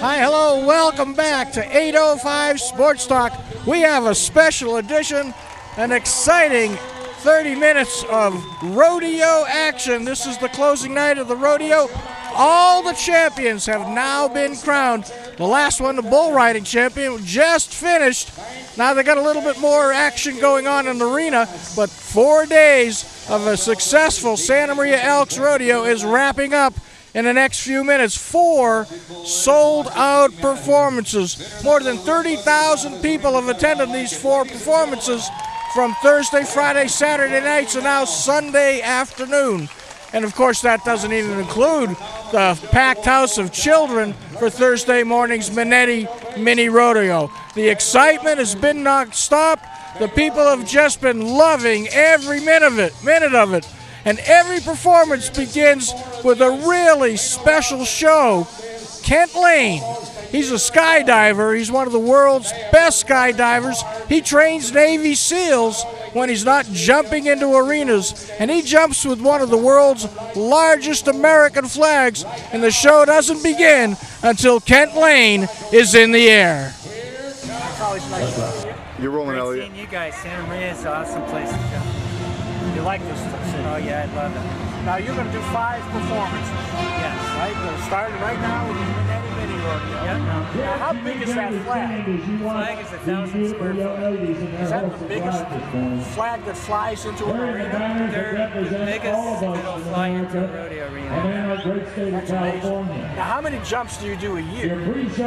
Hi, hello, welcome back to 805 Sports Talk. We have a special edition, an exciting 30 minutes of rodeo action. This is the closing night of the rodeo. All the champions have now been crowned. The last one, the bull riding champion, just finished. Now they got a little bit more action going on in the arena, but 4 days of a successful Santa Maria Elks Rodeo is wrapping up in the next few minutes. 4 sold-out performances. More than 30,000 people have attended these 4 performances from Thursday, Friday, Saturday nights, and now Sunday afternoon. And of course, that doesn't even include the packed house of children for Thursday morning's Minetti Mini Rodeo. The excitement has been non-stop. The people have just been loving every minute of it. And every performance begins with a really special show. Kent Lane, he's a skydiver. He's one of the world's best skydivers. He trains Navy SEALs when he's not jumping into arenas. And he jumps with one of the world's largest American flags. And the show doesn't begin until Kent Lane is in the air. You're rolling, Great Elliott. seeing you guys. Santa Maria is an awesome place to jump. You like this stuff? Oh yeah, I love it. Now you're going to do 5 performances. Yes. Right? We'll start right now with the Minetti Mini Rodeo. Yep. Now, how big is that flag? The flag is 1,000 square foot. Is that the biggest flag that flies into an arena? They're the biggest that'll fly into a rodeo arena. That's amazing. Now, how many jumps do you do a year? These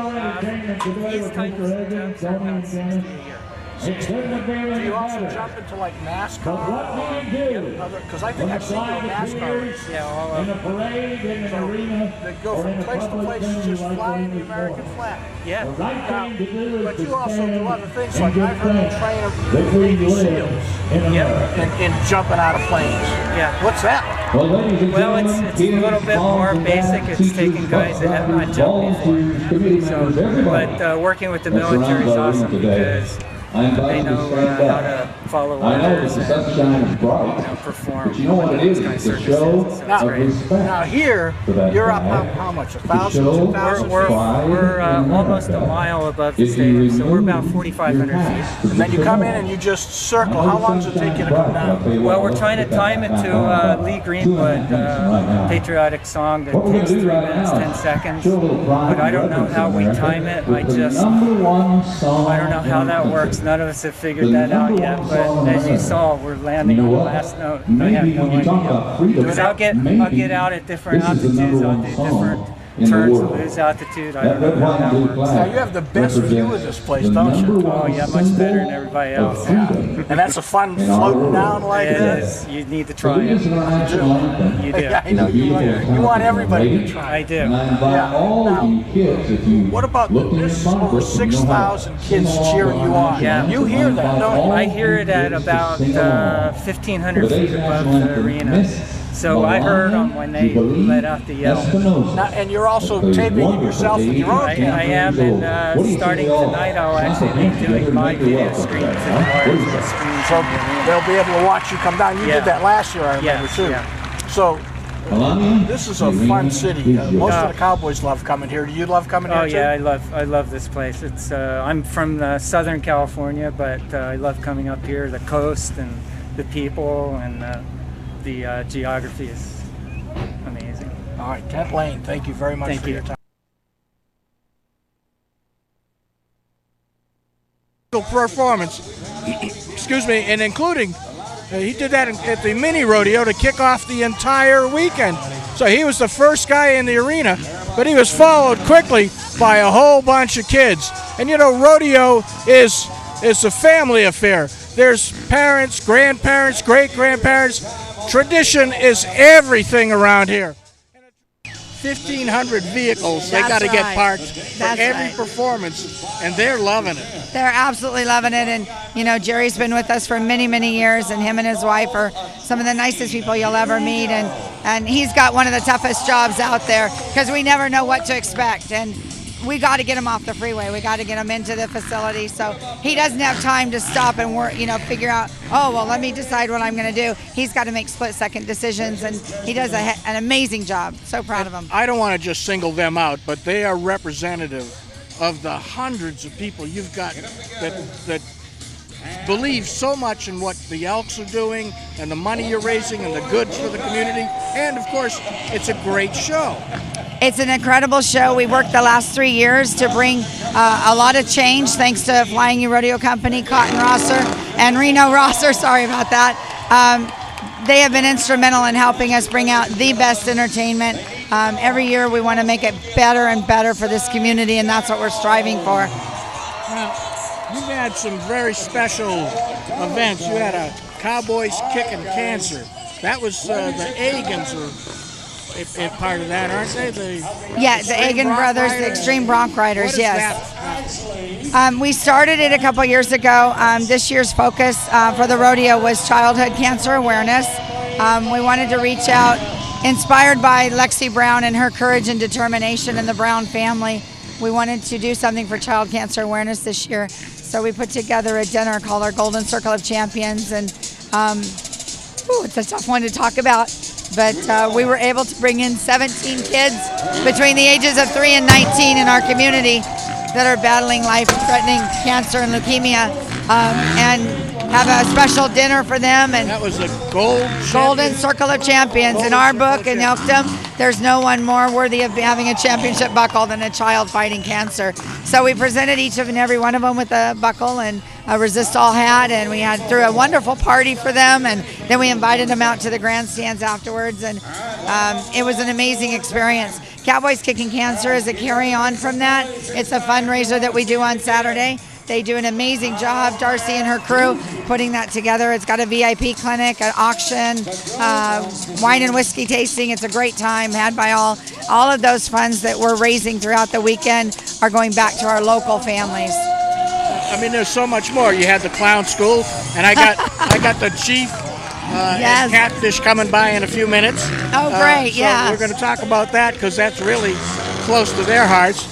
types of jumps are about 60 a year. Do you also jump into like NASCAR? Because I think I've seen you in NASCAR races. Yeah, all of them. So they go from place to place just flying the American flag. Yeah. Now, but you also do other things, like I've heard you train Navy SEALs Yep. in jumping out of planes. Yeah. What's that? Well, it's a little bit more basic. It's taking guys that have not jumped before. So, but working with the military is awesome because they know how to follow orders and perform under those kind of circumstances. So it's great. Now here, you're up how much? 1,000, 2,000? We're almost a mile above the stadium, so we're about 4,500 feet. And then you come in and you just circle. How long does it take you to come down? Well, we're trying to time it to Lee Greenwood patriotic song that takes 3 minutes, 10 seconds. But I don't know how we time it. I don't know how that works. None of us have figured that out yet. But as you saw, we're landing on the last note. I have no idea. Because I'll get out at different altitudes. I'll do different turns to lose altitude. I don't know how that works. Now you have the best view of this place, don't you? Oh yeah, much better than everybody else. Yeah. And that's a fun floating down like this. It is. You need to try it. You do. Yeah, I know you want everybody to try. I do. Yeah. Now, what about there's over 6,000 kids cheering you on? Yeah. You hear that, don't you? I hear it at about 1,500 feet above the arena. So I heard them when they let out the yell. Now, and you're also taping it yourself with your own camera. I am, and starting tonight I'll actually be doing my video screens and large screens. So they'll be able to watch you come down. You did that last year, I remember, too. Yeah. So this is a fun city. Most of the Cowboys love coming here. Do you love coming here, Oh too? yeah, I love this place. It's I'm from Southern California, but I love coming up here. The coast and the people and the geography is amazing. All right, Kent Lane, thank you very much for your time. Performance, excuse me, and including, he did that at the mini rodeo to kick off the entire weekend. So he was the first guy in the arena, but he was followed quickly by a whole bunch of kids. And you know, rodeo is a family affair. There's parents, grandparents, great-grandparents. Tradition is everything around here. 1,500 vehicles they got to get parked for every performance, and they're loving it. They're absolutely loving it, and you know, Jerry's been with us for many, many years, and him and his wife are some of the nicest people you'll ever meet, and he's got one of the toughest jobs out there because we never know what to expect, and we got to get him off the freeway. We got to get him into the facility. So he doesn't have time to stop and work, figure out, let me decide what I'm going to do. He's got to make split-second decisions, and he does an amazing job. So proud of him. I don't want to just single them out, but they are representative of the hundreds of people you've got that believe so much in what the Elks are doing and the money you're raising and the goods for the community. And, of course, it's a great show. It's an incredible show. We worked the last 3 years to bring a lot of change thanks to Flying Rodeo Company, Cotton Rosser, and Reno Rosser. Sorry about that. They have been instrumental in helping us bring out the best entertainment. Every year we want to make it better and better for this community, and that's what we're striving for. You've had some very special events. You had a Cowboys Kicking Cancer. That was the Agans are a part of that, aren't they? The Agan brothers, the Extreme Bronc Riders, what is yes. That? We started it a couple years ago. This year's focus for the rodeo was childhood cancer awareness. We wanted to reach out, inspired by Lexi Brown and her courage and determination and the Brown family. We wanted to do something for child cancer awareness this year. So we put together a dinner called our Golden Circle of Champions, and it's a tough one to talk about, but we were able to bring in 17 kids between the ages of 3 and 19 in our community that are battling life-threatening cancer and leukemia, and have a special dinner for them. And that was a Golden Circle of Champions. In our book in Elkdom, there's no one more worthy of having a championship buckle than a child fighting cancer. So we presented each and every one of them with a buckle and a Resist All hat, and we threw a wonderful party for them, and then we invited them out to the grandstands afterwards, and it was an amazing experience. Cowboys Kicking Cancer is a carry-on from that. It's a fundraiser that we do on Saturday. They do an amazing job, Darcy and her crew, putting that together. It's got a VIP clinic, an auction, wine and whiskey tasting. It's a great time had by all. All of those funds that we're raising throughout the weekend are going back to our local families. I mean, there's so much more. You had the clown school, and I got the chief and Catfish coming by in a few minutes. Oh, great, so we're going to talk about that because that's really close to their hearts.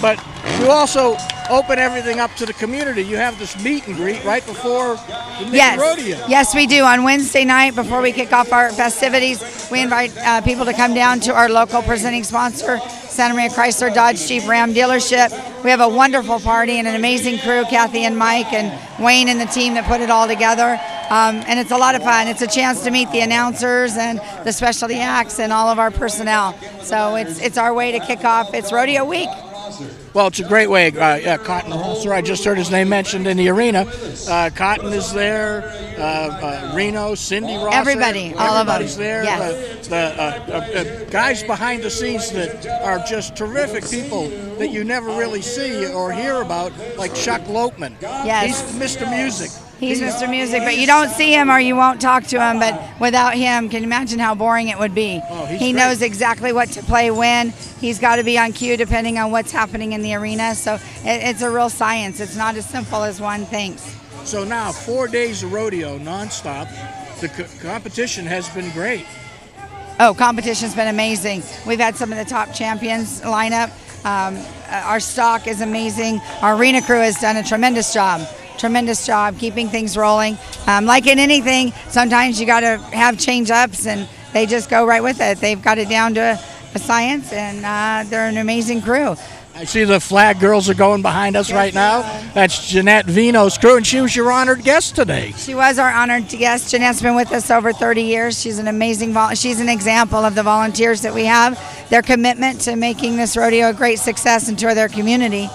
But you also open everything up to the community. You have this meet and greet right before the big rodeo. Yes, we do. On Wednesday night, before we kick off our festivities, we invite people to come down to our local presenting sponsor, Santa Maria Chrysler Dodge Jeep Ram dealership. We have a wonderful party and an amazing crew, Kathy and Mike and Wayne and the team that put it all together. And it's a lot of fun. It's a chance to meet the announcers and the specialty acts and all of our personnel. So it's our way to kick off. It's Rodeo Week. Well, it's a great way. Cotton Holzer, I just heard his name mentioned in the arena. Cotton is there. Reno, Cindy Ross. Everybody, all of them. Everybody's there. Yes. The guys behind the scenes that are just terrific people that you never really see or hear about, like Chuck Lopeman. Yes. He's Mr. Music. He's Mr. Music, but you don't see him or you won't talk to him. But without him, can you imagine how boring it would be? He knows exactly what to play when. He's got to be on cue depending on what's happening in the arena. So it's a real science. It's not as simple as one thinks. So now 4 days of rodeo nonstop. The competition has been great. Oh, competition's been amazing. We've had some of the top champions line up. Our stock is amazing. Our arena crew has done a tremendous job keeping things rolling. Like in anything, sometimes you got to have change-ups, and they just go right with it. They've got it down to a science, and they're an amazing crew. I see the flag girls are going behind us right now. That's Jeanette Vino's crew, and she was your honored guest today. She was our honored guest. Jeanette's been with us over 30 years. She's an amazing she's an example of the volunteers that we have, their commitment to making this rodeo a great success and to their community.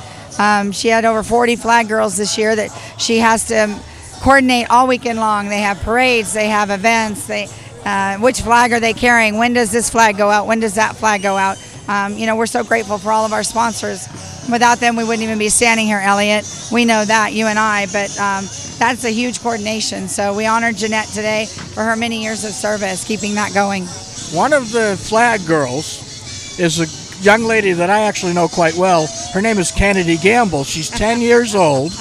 She had over 40 flag girls this year that she has to coordinate all weekend long. They have parades, they have events. Which flag are they carrying? When does this flag go out? When does that flag go out? We're so grateful for all of our sponsors. Without them, we wouldn't even be standing here, Elliott. We know that, you and I, but that's a huge coordination. So we honored Jeanette today for her many years of service, keeping that going. One of the flag girls is a young lady that I actually know quite well. Her name is Kennedy Gamble. She's 10 years old.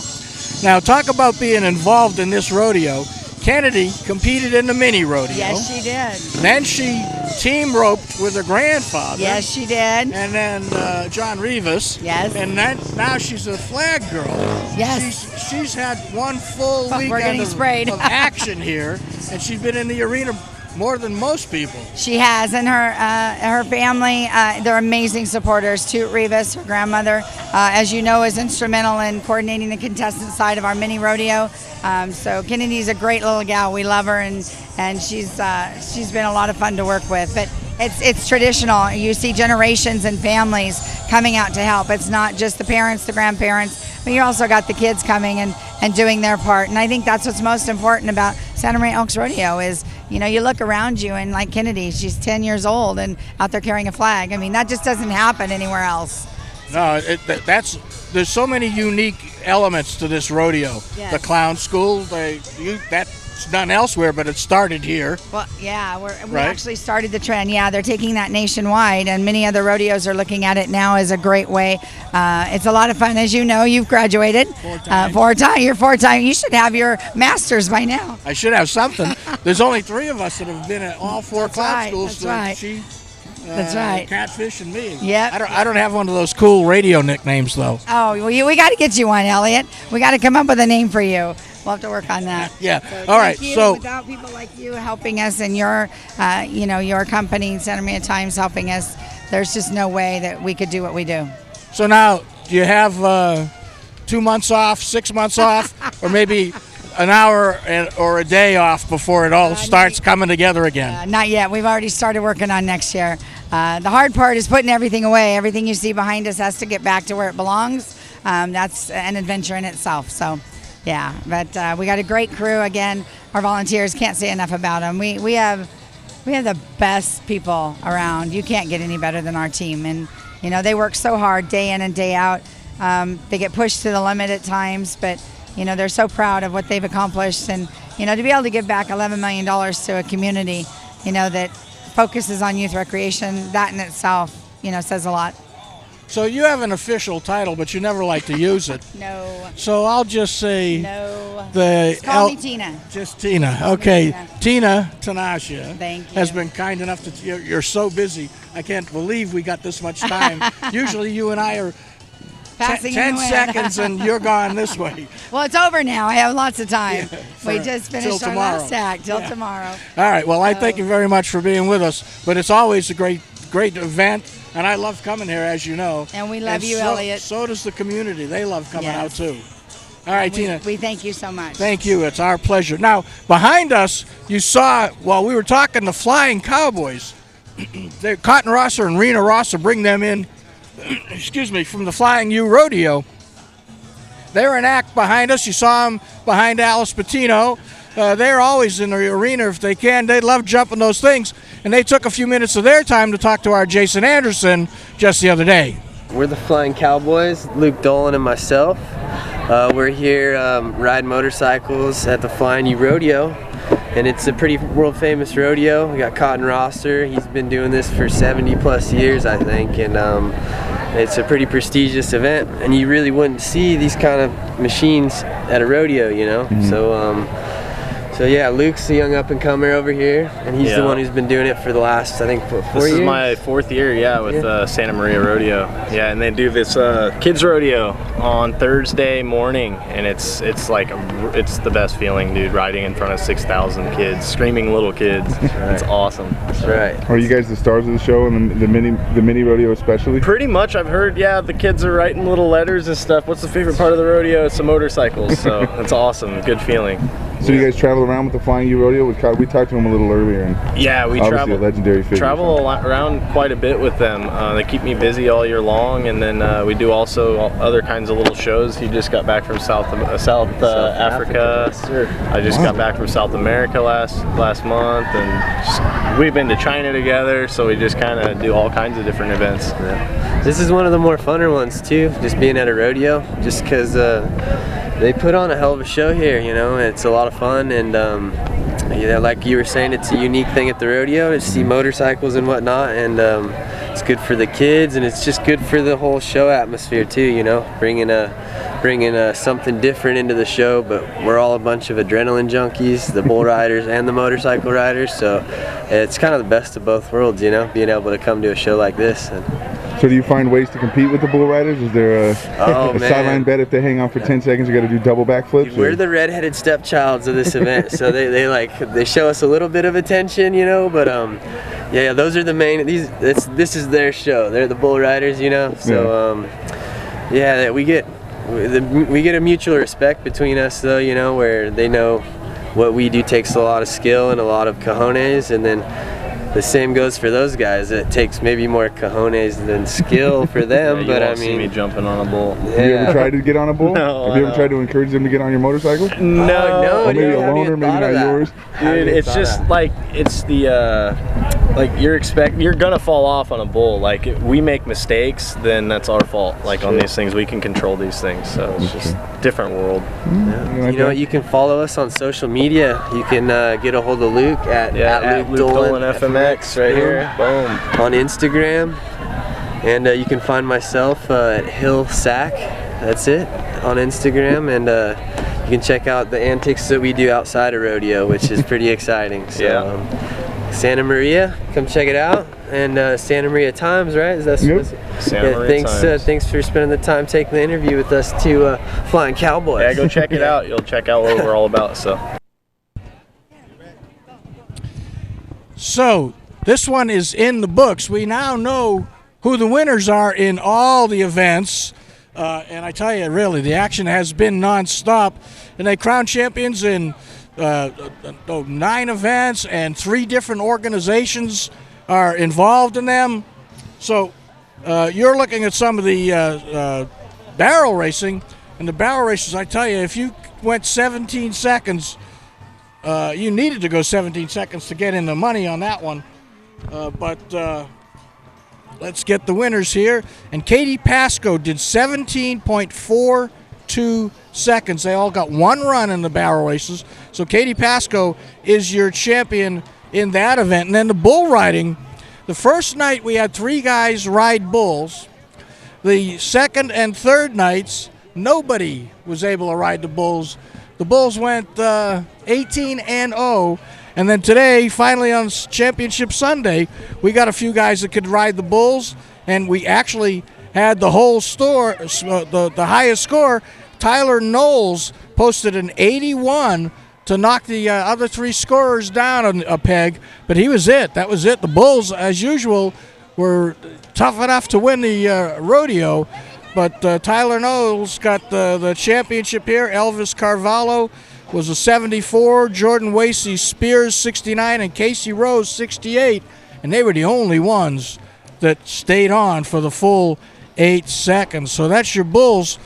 Now, talk about being involved in this rodeo. Kennedy competed in the mini rodeo. Yes, she did. Then she team roped with her grandfather. Yes, she did. And then John Rivas. Yes. And then now she's a flag girl. Yes. She's had one full weekend of action here, and she's been in the arena more than most people. She has, and her family, they're amazing supporters. Toot Rivas, her grandmother, as you know, is instrumental in coordinating the contestant side of our mini rodeo. So Kennedy's a great little gal. We love her, and she's been a lot of fun to work with. But it's traditional. You see generations and families coming out to help. It's not just the parents, the grandparents, but you also got the kids coming and doing their part. And I think that's what's most important about Santa Maria Elks Rodeo is, you know, you look around you and like Kennedy, she's 10 years old and out there carrying a flag. I mean, that just doesn't happen anywhere else. No, there's so many unique elements to this rodeo. Yes. The clown school, that's done elsewhere, but it started here. Well, yeah, we actually started the trend. Yeah, they're taking that nationwide, and many other rodeos are looking at it now as a great way. It's a lot of fun. As you know, you've graduated. 4 times. 4 times. You're 4 times. You should have your master's by now. I should have something. There's only 3 of us that have been at all 4 clown schools. That's right. That's right. Catfish and me. Yep. I don't have one of those cool radio nicknames though. Oh, well, we got to get you one, Elliott. We got to come up with a name for you. We'll have to work on that. Yeah. So all right. So without people like you helping us and your, your company, Santa Maria Times, helping us, there's just no way that we could do what we do. So now, do you have 2 months off, 6 months off, or maybe an hour or a day off before it all starts coming together again? Not yet. We've already started working on next year. The hard part is putting everything away. Everything you see behind us has to get back to where it belongs. That's an adventure in itself. So, yeah. But we got a great crew. Again, our volunteers, can't say enough about them. We have the best people around. You can't get any better than our team. And, you know, they work so hard day in and day out. They get pushed to the limit at times, but you know, they're so proud of what they've accomplished, and you know, to be able to give back $11 million to a community, you know, that focuses on youth recreation, that in itself, you know, says a lot. So you have an official title, but you never like to use it. No. So I'll just say no. Just call me Tina. Just Tina. Okay, Tina Tonascia Thank you. has been kind enough to. You're so busy. I can't believe we got this much time. Usually you and I are. 10 seconds and you're gone this way. Well, it's over now. I have lots of time. Yeah, we just finished our last act till tomorrow. All right. Well, I thank you very much for being with us. But it's always a great event, and I love coming here, as you know. And we love you, Elliott. So does the community. They love coming out too. All right, Tina. We thank you so much. Thank you. It's our pleasure. Now, behind us, you saw while we were talking the Flying Cowboys. Cotton Rosser and Rena Rosser bring them in. Excuse me, from the Flying U Rodeo. They're an act behind us. You saw them behind Alice Patino. They're always in the arena if they can. They love jumping those things. And they took a few minutes of their time to talk to our Jason Anderson just the other day. We're the Flying Cowboys, Luke Dolan and myself. We're here riding motorcycles at the Flying U Rodeo. And it's a pretty world famous rodeo. We got Cotton Rosser. He's been doing this for 70 plus years, I think. And it's a pretty prestigious event. And you really wouldn't see these kind of machines at a rodeo, you know? Mm-hmm. So yeah, Luke's the young up-and-comer over here, and he's the one who's been doing it for the last, I think, 4 years? This is my 4th year, with Santa Maria Rodeo. Yeah, and they do this kids rodeo on Thursday morning, and it's the best feeling, dude, riding in front of 6,000 kids, screaming little kids. Right. It's awesome. That's right. Are you guys the stars of the show, and the mini rodeo especially? Pretty much. I've heard, the kids are writing little letters and stuff. What's the favorite part of the rodeo? It's the motorcycles, so it's awesome. Good feeling. So you guys travel around with the Flying U Rodeo? We talked to him a little earlier. And we travel. A legendary figure. Travel around quite a bit with them. They keep me busy all year long, and then we do also other kinds of little shows. He just got back from South Africa. Sure. I just got back from South America last month, and we've been to China together. So we just kind of do all kinds of different events. Yeah. This is one of the more funner ones too. Just being at a rodeo, just because. They put on a hell of a show here, you know. It's a lot of fun, and like you were saying, it's a unique thing at the rodeo to see motorcycles and whatnot, and it's good for the kids, and it's just good for the whole show atmosphere too, you know, bringing a bringing something different into the show, but we're all a bunch of adrenaline junkies, the bull riders and the motorcycle riders, so it's kind of the best of both worlds, you know, being able to come to a show like this. So do you find ways to compete with the bull riders? Is there a sideline bet if they hang on for 10 seconds, you got to do double backflips? We're the redheaded stepchilds of this event, so they show us a little bit of attention, you know, but yeah, those are the main, this is their show. They're the bull riders, you know, so yeah, we get a mutual respect between us, though, you know, where they know what we do takes a lot of skill and a lot of cojones, and then the same goes for those guys. It takes maybe more cojones than skill for them. Yeah, but I mean, see me jumping on a bull. Have you ever tried to get on a bull? No. Have you ever tried to encourage them to get on your motorcycle? No. Or maybe a loaner, maybe not yours. Dude, it's just like, it's the like you're gonna fall off on a bull. Like, if we make mistakes, then that's our fault. Like, on these things, we can control these things. So it's just different world. Yeah. You know what? You can follow us on social media. You can get a hold of Luke at Luke Dolan FMX right here. Boom. On Instagram, and you can find myself at Hill Sack. That's it on Instagram, and you can check out the antics that we do outside of rodeo, which is pretty exciting. So, Santa Maria, come check it out, and Santa Maria Times, right? Is that Santa Maria Times. Thanks for spending the time taking the interview with us to Flying Cowboys. Yeah, go check it out. You'll check out what we're all about. So this one is in the books. We now know who the winners are in all the events. And I tell you, really, the action has been nonstop. And they crowned champions in 9 events, and 3 different organizations are involved in them. So you're looking at some of the barrel racing. And the barrel races, I tell you, if you went 17 seconds, you needed to go 17 seconds to get in the money on that one. But let's get the winners here. And Katie Pasco did 17.42 seconds. They all got 1 run in the barrel races. So Katie Pasco is your champion in that event. And then the bull riding, the first night we had 3 guys ride bulls. The second and third nights, nobody was able to ride the bulls. The bulls went 18-0. And then today, finally on Championship Sunday, we got a few guys that could ride the bulls, and we actually had the whole store, the highest score. Tyler Knowles posted an 81 to knock the other 3 scorers down a peg, but he was it. That was it. The bulls, as usual, were tough enough to win the rodeo, but Tyler Knowles got the championship here. Elvis Carvalho was a 74, Jordan Wasey Spears 69, and Casey Rose 68, and they were the only ones that stayed on for the full 8 seconds. So that's your bulls.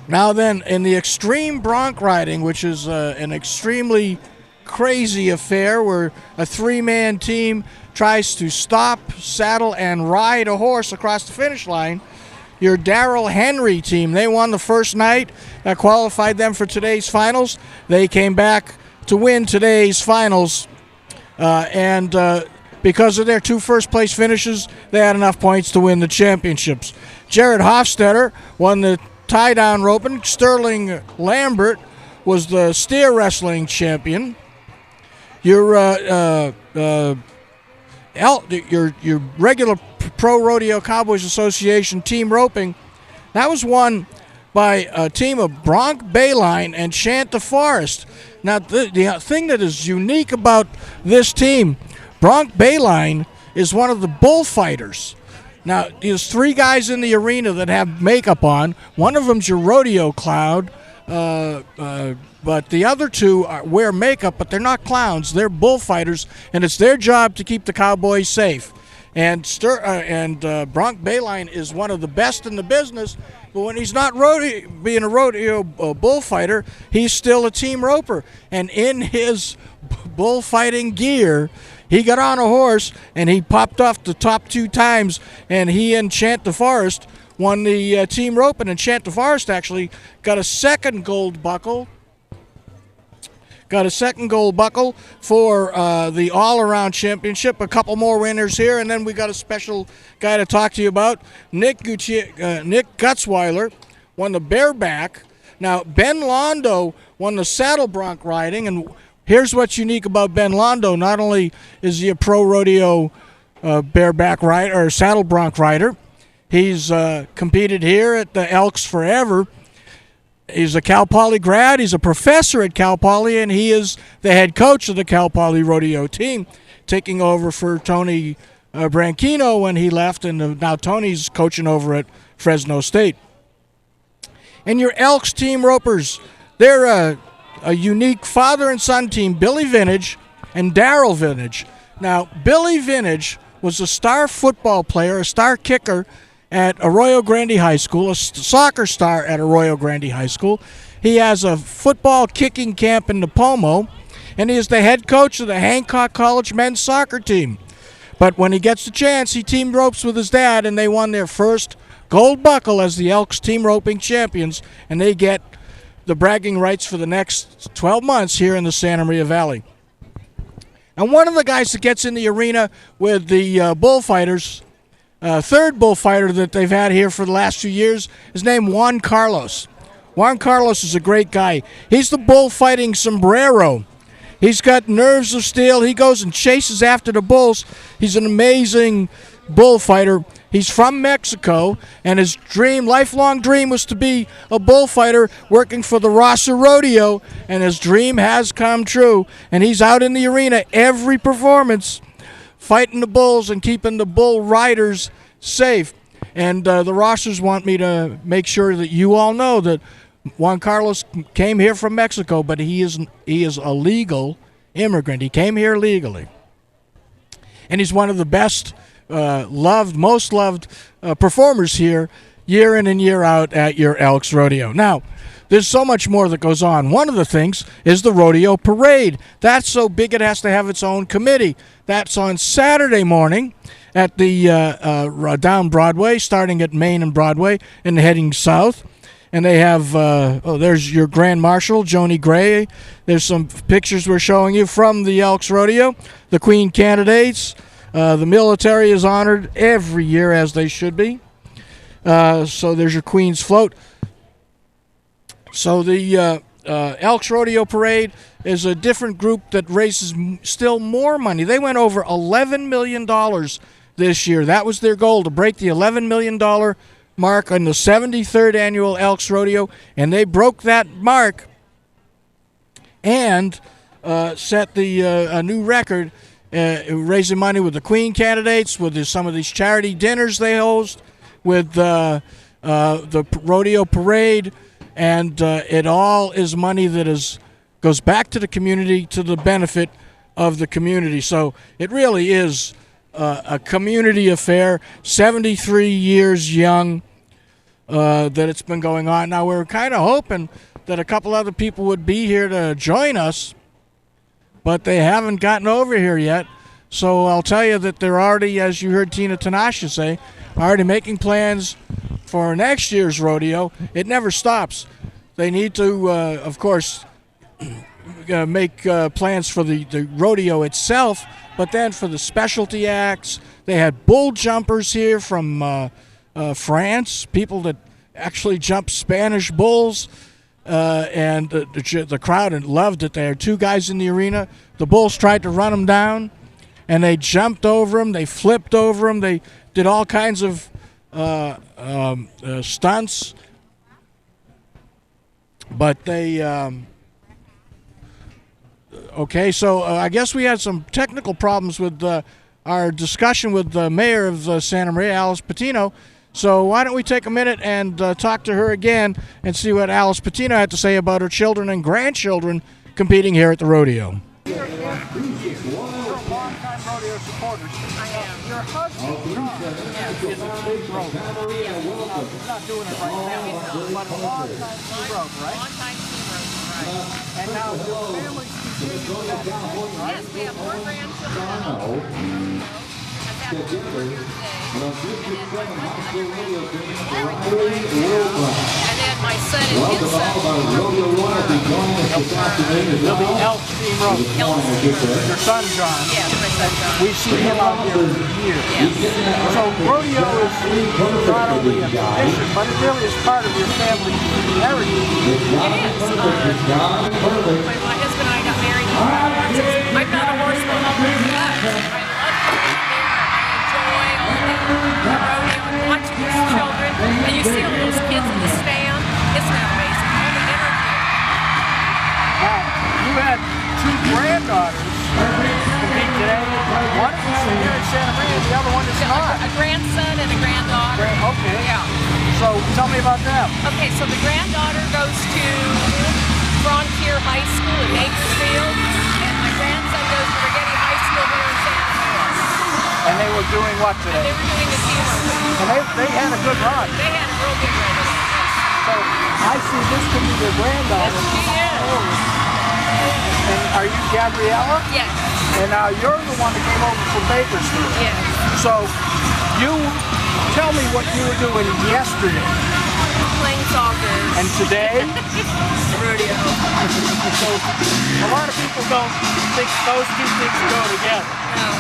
Now then, in the extreme bronc riding, which is an extremely crazy affair where a 3-man team tries to stop, saddle, and ride a horse across the finish line, your Darryl Henry team, they won the first night. That qualified them for today's finals. They came back to win today's finals. And because of their 2 first-place finishes, they had enough points to win the championships. Jared Hofstetter won the tie-down roping. Sterling Lambert was the steer wrestling champion. Your regular Pro Rodeo Cowboys Association team roping, that was won by a team of Bronc Bayline and Chant the Forest. Now, the thing that is unique about this team, Bronc Bayline is one of the bullfighters. Now, there's 3 guys in the arena that have makeup on. One of them's your rodeo clown, but the other 2 wear makeup, but they're not clowns. They're bullfighters, and it's their job to keep the Cowboys safe. And Bronc Bayline is one of the best in the business, but when he's not being a rodeo bullfighter, he's still a team roper. And in his bullfighting gear, he got on a horse, and he popped off the top 2 times, and he and Chant the Forest won the team roping, and Chant the Forest actually got a second gold buckle. Got a second gold buckle for the all-around championship. A couple more winners here, and then we got a special guy to talk to you about. Nick Gutzweiler won the bareback. Now, Ben Londo won the saddle bronc riding, and here's what's unique about Ben Londo. Not only is he a pro rodeo bareback rider or saddle bronc rider, he's competed here at the Elks forever. He's a Cal Poly grad. He's a professor at Cal Poly, and he is the head coach of the Cal Poly rodeo team, taking over for Tony Branchino when he left, and now Tony's coaching over at Fresno State. And your Elks team ropers, they're a unique father and son team, Billy Vintage and Darryl Vintage. Now, Billy Vintage was a star football player, a star kicker at Arroyo Grande High School, a soccer star at Arroyo Grande High School. He has a football kicking camp in Napomo, and he is the head coach of the Hancock College men's soccer team. But when he gets the chance, he team ropes with his dad, and they won their first gold buckle as the Elks team roping champions, and they get the bragging rights for the next 12 months here in the Santa Maria Valley. And one of the guys that gets in the arena with the bullfighters, third bullfighter that they've had here for the last few years, is named Juan Carlos. Juan Carlos is a great guy. He's the bullfighting sombrero. He's got nerves of steel. He goes and chases after the bulls. He's an amazing bullfighter. He's from Mexico, and his lifelong dream was to be a bullfighter working for the Rosser Rodeo, and his dream has come true. And he's out in the arena every performance, fighting the bulls and keeping the bull riders safe. And the Rossers want me to make sure that you all know that Juan Carlos came here from Mexico, but he is a legal immigrant. He came here legally. And he's one of the best most loved performers here year in and year out at your Elks Rodeo. Now, there's so much more that goes on. One of the things is the rodeo parade. That's so big it has to have its own committee. That's on Saturday morning at the down Broadway, starting at Main and Broadway and heading south. And they have, there's your Grand Marshal, Joni Gray. There's some pictures we're showing you from the Elks Rodeo. The Queen candidates. The military is honored every year, as they should be. So there's your Queen's float. So the Elks Rodeo Parade is a different group that raises still more money. They went over $11 million this year. That was their goal, to break the $11 million mark on the 73rd Annual Elks Rodeo, and they broke that mark and set a new record, raising money with the Queen candidates, with some of these charity dinners they host, with the rodeo parade, and it all is money that goes back to the community, to the benefit of the community. So it really is a community affair, 73 years young that it's been going on. Now, we're kind of hoping that a couple other people would be here to join us, but they haven't gotten over here yet. So I'll tell you that they're already, as you heard Tina Tonascia say, already making plans for next year's rodeo. It never stops. They need to, of course, make plans for the rodeo itself, but then for the specialty acts. They had bull jumpers here from France, people that actually jump Spanish bulls, and the crowd loved it. There were two guys in the arena. The bulls tried to run them down, and they jumped over them. They flipped over them. They did all kinds of stunts. But they, okay, so I guess we had some technical problems with our discussion with the mayor of Santa Maria, Alice Patino. So why don't we take a minute and talk to her again and see what Alice Patino had to say about her children and grandchildren competing here at the rodeo. You're a long-time rodeo supporter. I am. Your husband, is a big rope. He's not doing it right now, but a long-time steam rope, right? Long-time steam rope, right. And now your family's continuing that tradition, right? Yes, we have 4 grandchildren at home. I've got 4 here today. And then my husband, and then and my son and his son will be tomorrow. There'll be Elks Team Rodeo. Your son, John. Yes, my son John. We've seen him out here for years. Yes. So rodeo is not only a tradition, but it really is part of your family heritage. It is. My husband and I got married in 2006. I'm not a horseman, but I love to be there. I enjoy all the rodeo and watching these children. And you see all those kids in the stand. It's not amazing. All the energy. Now, you had two granddaughters compete today. One is here in Santa Maria, the other one is not. A grandson and a granddaughter. Okay. Yeah. So tell me about them. Okay, so the granddaughter goes to Frontier High School in Bakersfield, and my grandson goes to Rigetti High School here in Santa Maria. And they were doing what today? They were doing the theater. And they had a good run. They had a real good run. So I see this could be their granddaughter. Yes, she is. And are you Gabriella? Yes. And now you're the one that came over from Bakersfield. Yes. So you tell me what you were doing yesterday. Playing soccer. And today? Rodeo. So a lot of people don't think those two things go together. No.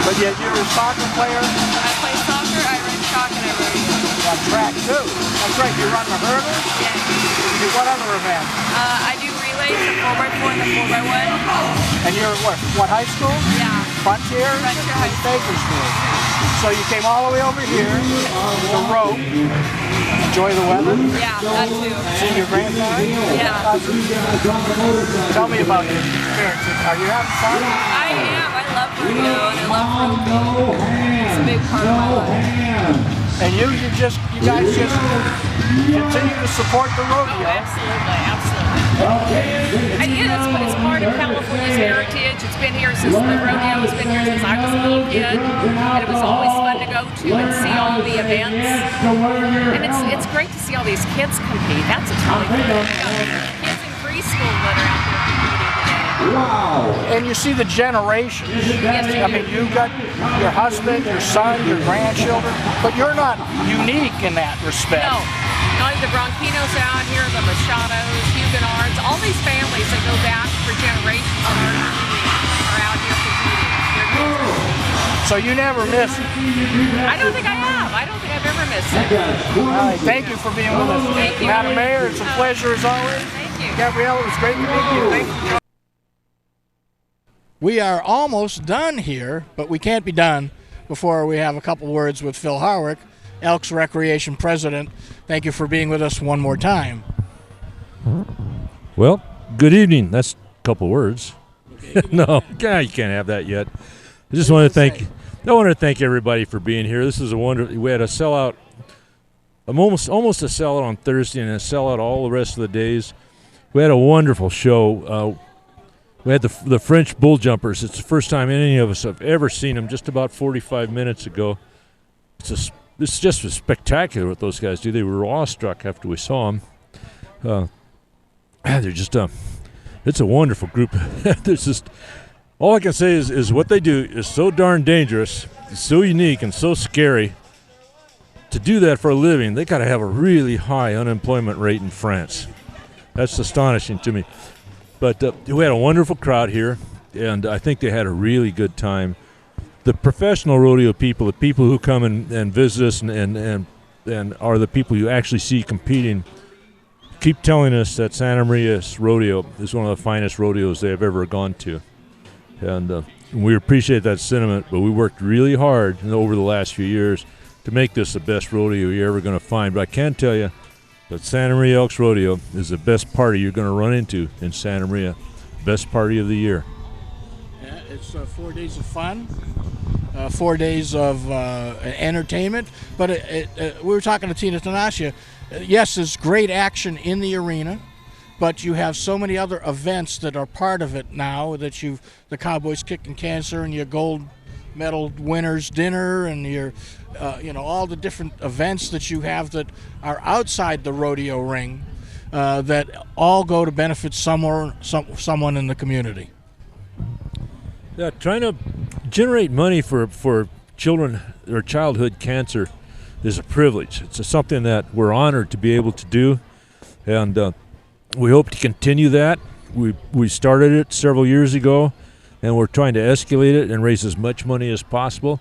But yet you're a soccer player. I play soccer, I run track, and I rodeo. You got track too. That's right. You run the hurdles? Yes. You do what other event? I do relays, the 4x4 and the 4x1. And you're what high school? Yeah. Frontier? Frontier High School. Bakersfield. So you came all the way over here to rope. Enjoy the weather? Yeah, that too. See your grandson? Yeah. Tell me about your experience. Are you having fun? I am. I love rodeo and I love roping. It's a big part of my life. And you guys just continue to support the rodeo. Oh, absolutely. And it's part of California's heritage. It's been here since the rodeo has been here since I was a little kid. And it was always fun to go to and see all the events. And it's great to see all these kids compete. That's what's really cool. Kids in preschool that are out there competing today. Wow. And you see the generations. Yes, you I mean, you've got your husband, your son, your grandchildren, but you're not unique in that respect. No. Not the Bronquinos out here, the Machados, Huguenots, all these families that go back for generations in our community are out here competing. So you never miss it? I don't think I have. I don't think I've ever missed it. All right, thank you for being with us. Thank you. Madam Mayor, it's a pleasure as always. Thank you. Gabriella, it was great to meet you. Thank you. We are almost done here, but we can't be done before we have a couple words with Phil Harwick, Elks Recreation President. Thank you for being with us one more time. Well, good evening. That's a couple words. No, you can't have that yet. I just want to thank everybody for being here. This is a wonderful. We had a sellout, almost a sellout on Thursday, and a sellout all the rest of the days. We had a wonderful show. We had the French bull jumpers. It's the first time any of us have ever seen them. Just about 45 minutes ago. It's just spectacular what those guys do. They were awestruck after we saw them. They're just it's a wonderful group. There's just all I can say is what they do is so darn dangerous, so unique, and so scary. To do that for a living, they got to have a really high unemployment rate in France. That's astonishing to me. But we had a wonderful crowd here, and I think they had a really good time. The professional rodeo people, the people who come and visit us and are the people you actually see competing, keep telling us that Santa Maria's rodeo is one of the finest rodeos they have ever gone to. And we appreciate that sentiment, but we worked really hard over the last few years to make this the best rodeo you're ever going to find. But I can tell you that Santa Maria Elks Rodeo is the best party you're going to run into in Santa Maria. Best party of the year. Yeah, it's 4 days of fun, 4 days of entertainment. But we were talking to Tonascia. Yes, there's great action in the arena, but you have so many other events that are part of it now that the Cowboys Kicking Cancer and your gold medal winners dinner and your all the different events that you have that are outside the rodeo ring that all go to benefit someone in the community. Yeah, trying to generate money for children or childhood cancer is a privilege. It's something that we're honored to be able to do. And we hope to continue that. We started it several years ago, and we're trying to escalate it and raise as much money as possible.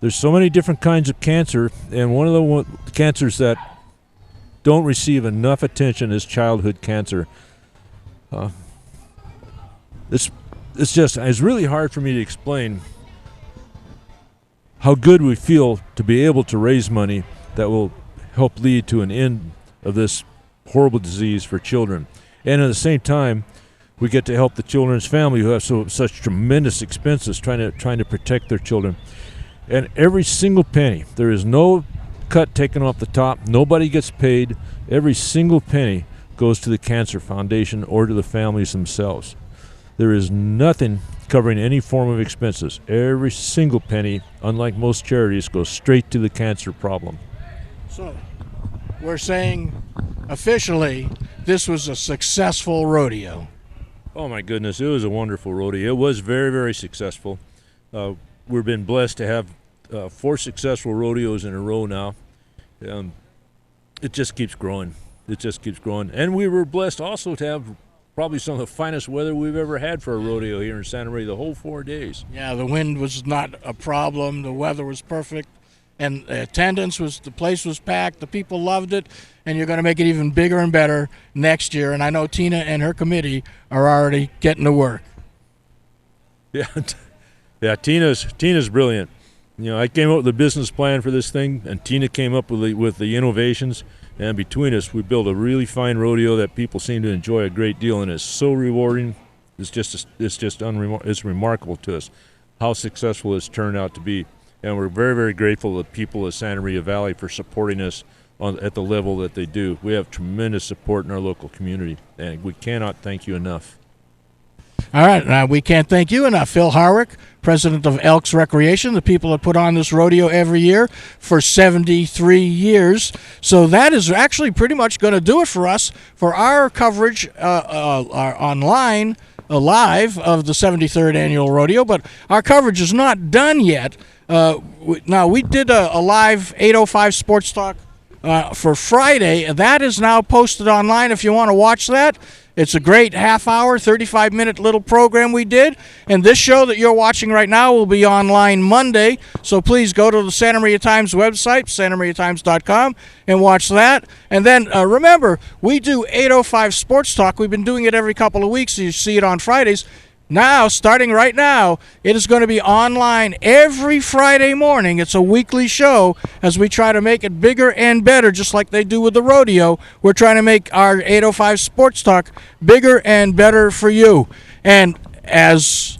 There's so many different kinds of cancer, and one of the cancers that don't receive enough attention is childhood cancer. It's really hard for me to explain how good we feel to be able to raise money that will help lead to an end of this horrible disease for children. And at the same time, we get to help the children's family who have such tremendous expenses trying to protect their children. And every single penny, there is no cut taken off the top. Nobody gets paid. Every single penny goes to the Cancer Foundation or to the families themselves. There is nothing covering any form of expenses. Every single penny, unlike most charities, goes straight to the cancer problem. So, we're saying officially this was a successful rodeo. Oh my goodness, it was a wonderful rodeo. It was very, very successful. We've been blessed to have 4 successful rodeos in a row now. It just keeps growing. It just keeps growing. And we were blessed also to have probably some of the finest weather we've ever had for a rodeo here in Santa Maria the whole 4 days. Yeah, the wind was not a problem. The weather was perfect. And the attendance the place was packed. The people loved it. And you're going to make it even bigger and better next year. And I know Tina and her committee are already getting to work. Yeah, Tina's brilliant. You know, I came up with a business plan for this thing, and Tina came up with the innovations. And between us, we built a really fine rodeo that people seem to enjoy a great deal, and it's so rewarding. It's remarkable to us how successful it's turned out to be. And we're very, very grateful to the people of Santa Maria Valley for supporting us at the level that they do. We have tremendous support in our local community, and we cannot thank you enough. All right, we can't thank you enough. Phil Harwick, president of Elks Recreation, the people that put on this rodeo every year for 73 years. So that is actually pretty much going to do it for us for our coverage online, live of the 73rd Annual Rodeo. But our coverage is not done yet. Now, we did a live 805 Sports Talk for Friday. That is now posted online if you want to watch that. It's a great half-hour, 35-minute little program we did. And this show that you're watching right now will be online Monday. So please go to the Santa Maria Times website, santamariatimes.com, and watch that. And then remember, we do 805 Sports Talk. We've been doing it every couple of weeks. So you see it on Fridays. Now, starting right now, it is going to be online every Friday morning. It's a weekly show as we try to make it bigger and better, just like they do with the rodeo. We're trying to make our 805 Sports Talk bigger and better for you. And as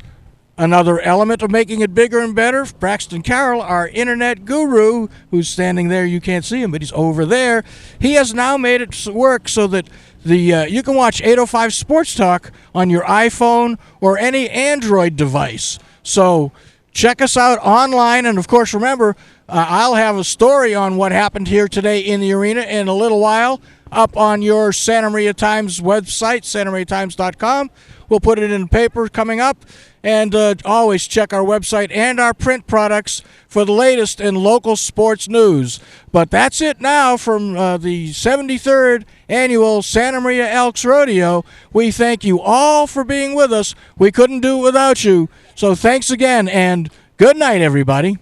another element of making it bigger and better, Braxton Carroll, our internet guru, who's standing there, you can't see him, but he's over there, he has now made it work so that you can watch 805 Sports Talk on your iPhone or any Android device. So check us out online. And, of course, remember, I'll have a story on what happened here today in the arena in a little while up on your Santa Maria Times website, santamariatimes.com. We'll put it in the paper coming up. And always check our website and our print products for the latest in local sports news. But that's it now from the 73rd Annual Santa Maria Elks Rodeo. We thank you all for being with us. We couldn't do it without you. So thanks again, and good night, everybody.